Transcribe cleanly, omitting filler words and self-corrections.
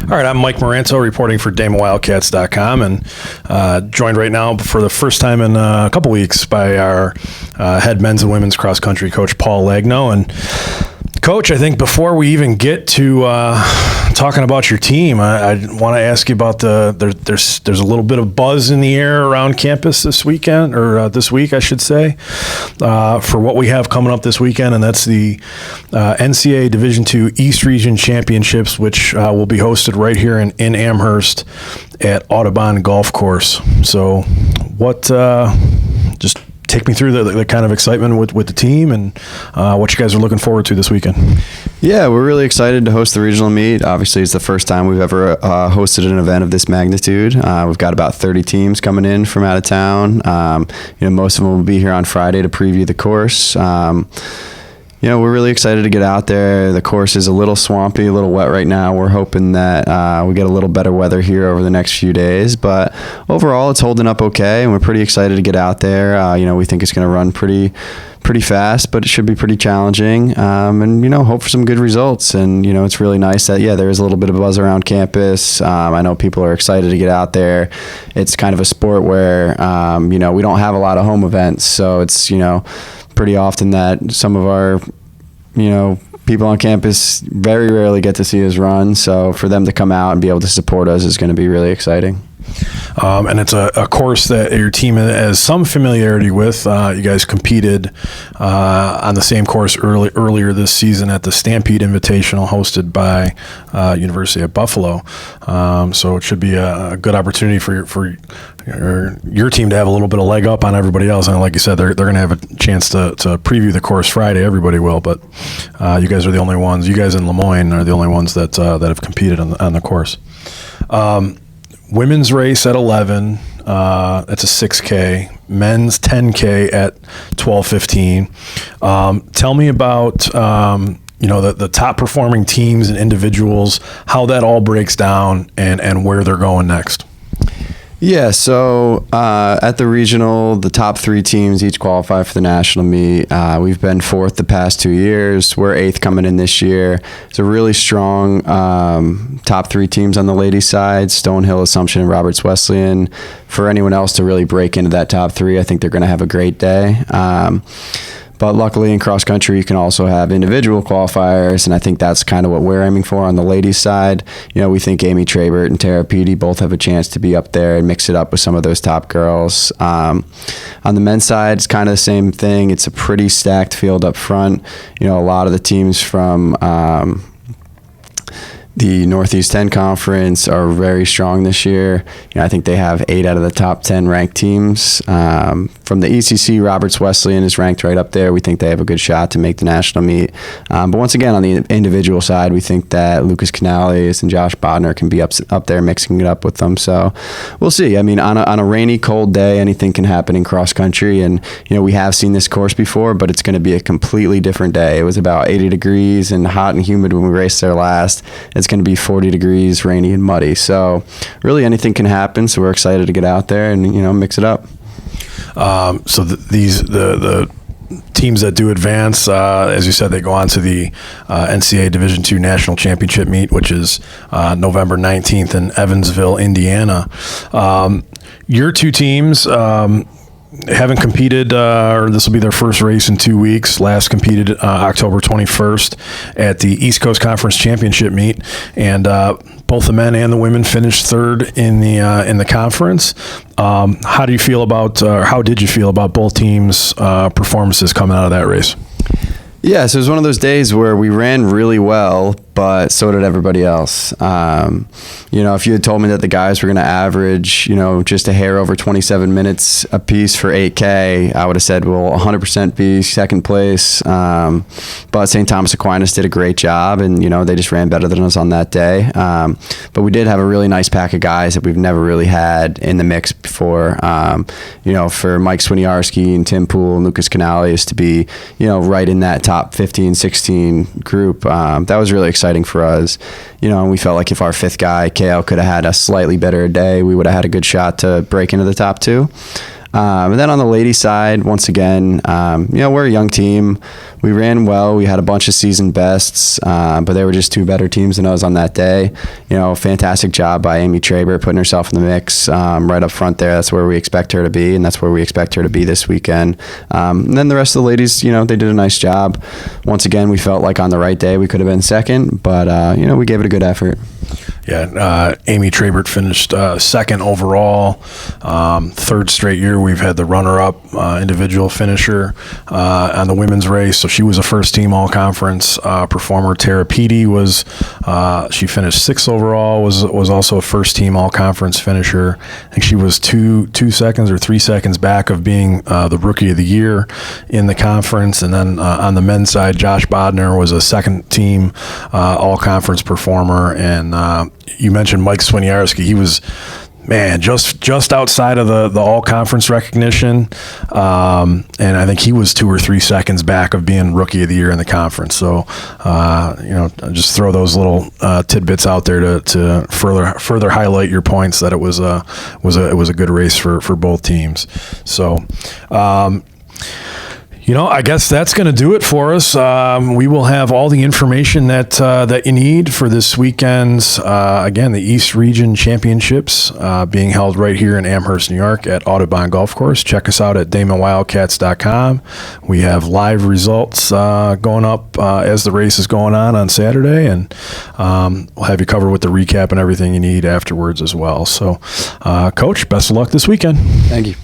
All right, I'm Mike Moranto reporting for DamonWildcats.com and joined right now for the first time in a couple weeks by our head men's and women's cross country coach, Paul Lagno. And Coach, I think before we even get to talking about your team, I want to ask you about there's a little bit of buzz in the air around campus this weekend, or this week, I should say, for what we have coming up this weekend, and that's the NCAA Division II East Region Championships, which will be hosted right here in Amherst at Audubon Golf Course. So just take me through the kind of excitement with the team and what you guys are looking forward to this weekend. Yeah, we're really excited to host the regional meet. Obviously, it's the first time we've ever hosted an event of this magnitude. We've got about 30 teams coming in from out of town. Most of them will be here on Friday to preview the course. We're really excited to get out there. The course is a little swampy, a little wet right now. We're hoping that we get a little better weather here over the next few days. But overall, it's holding up okay, and we're pretty excited to get out there. We think it's going to run pretty fast, but it should be pretty challenging. And hope for some good results. And, it's really nice that, there is a little bit of buzz around campus. I know people are excited to get out there. It's kind of a sport where, we don't have a lot of home events. So it's, pretty often that some of our, people on campus very rarely get to see us run. So for them to come out and be able to support us is going to be really exciting. And it's a course that your team has some familiarity with. You guys competed on the same course earlier this season at the Stampede Invitational hosted by University of Buffalo. So it should be a good opportunity for your team to have a little bit of leg up on everybody else. And like you said, they're going to have a chance to preview the course Friday. Everybody will, but you guys are the only ones. You guys in Lemoyne are the only ones that have competed on the course. Women's race at 11, that's a 6K. Men's 10K at 12:15. Tell me about the top performing teams and individuals, how that all breaks down, and where they're going next. Yeah, so at the regional, the top 3 teams each qualify for the national meet. We've been 4th the past 2 years. We're 8th coming in this year. It's a really strong top 3 teams on the ladies' side, Stonehill, Assumption, and Roberts Wesleyan. For anyone else to really break into that top 3, I think they're going to have a great day. But luckily in cross country, you can also have individual qualifiers, and I think that's kind of what we're aiming for on the ladies' side. We think Amy Trabert and Tara Petey both have a chance to be up there and mix it up with some of those top girls. On the men's side, it's kind of the same thing. It's a pretty stacked field up front. A lot of the teams from the Northeast 10 Conference are very strong this year. I think they have 8 out of the top 10 ranked teams. From the ECC, Roberts Wesleyan is ranked right up there. We think they have a good shot to make the national meet. But once again, on the individual side, we think that Lucas Canales and Josh Bodner can be up there mixing it up with them. So we'll see. I mean, on a rainy, cold day, anything can happen in cross country. And, we have seen this course before, but it's going to be a completely different day. It was about 80 degrees and hot and humid when we raced there last. It's going to be 40 degrees, rainy and muddy. So really anything can happen. So we're excited to get out there and, mix it up. So the teams that do advance, as you said, they go on to the NCAA Division II National Championship meet, which is November 19th in Evansville, Indiana. Your 2 teams haven't competed, or this will be their first race in 2 weeks. Last competed October 21st at the East Coast Conference Championship meet, and both the men and the women finished 3rd in the conference. How did you feel about both teams' performances coming out of that race? Yeah, so it was one of those days where we ran really well, but so did everybody else. If you had told me that the guys were going to average, just a hair over 27 minutes a piece for 8K, I would have said, well, 100% be second place. But St. Thomas Aquinas did a great job, and, they just ran better than us on that day. But we did have a really nice pack of guys that we've never really had in the mix before. For Mike Swiniarski and Tim Poole and Lucas Canales to be, right in that top 15, 16 group, that was really exciting for us. And we felt like if our 5th guy, KL, could have had a slightly better day, we would have had a good shot to break into the top 2. And then on the ladies side, once again, we're a young team. We ran well. We had a bunch of season bests, but they were just two better teams than us on that day. Fantastic job by Amy Traber putting herself in the mix right up front there. That's where we expect her to be, and that's where we expect her to be this weekend. And then the rest of the ladies, they did a nice job. Once again, we felt like on the right day we could have been second, but we gave it a good effort. Yeah, Amy Trabert finished second overall. Third straight year we've had the runner-up individual finisher on the women's race. So she was a first-team all-conference performer. Tara Peaty she finished sixth overall. Was also a first-team all-conference finisher. I think she was 2 seconds or 3 seconds back of being the rookie of the year in the conference. And then on the men's side, Josh Bodner was a second-team all-conference performer, and you mentioned Mike Swiniarski. He was, just outside of the all-conference recognition, and I think he was 2 or 3 seconds back of being rookie of the year in the conference. So, just throw those little tidbits out there to further highlight your points that it was a good race for both teams. So. I guess that's going to do it for us. We will have all the information that you need for this weekend's, again, the East Region Championships being held right here in Amherst, New York at Audubon Golf Course. Check us out at DamonWildcats.com. We have live results going up as the race is going on Saturday, and we'll have you covered with the recap and everything you need afterwards as well. So, Coach, best of luck this weekend. Thank you.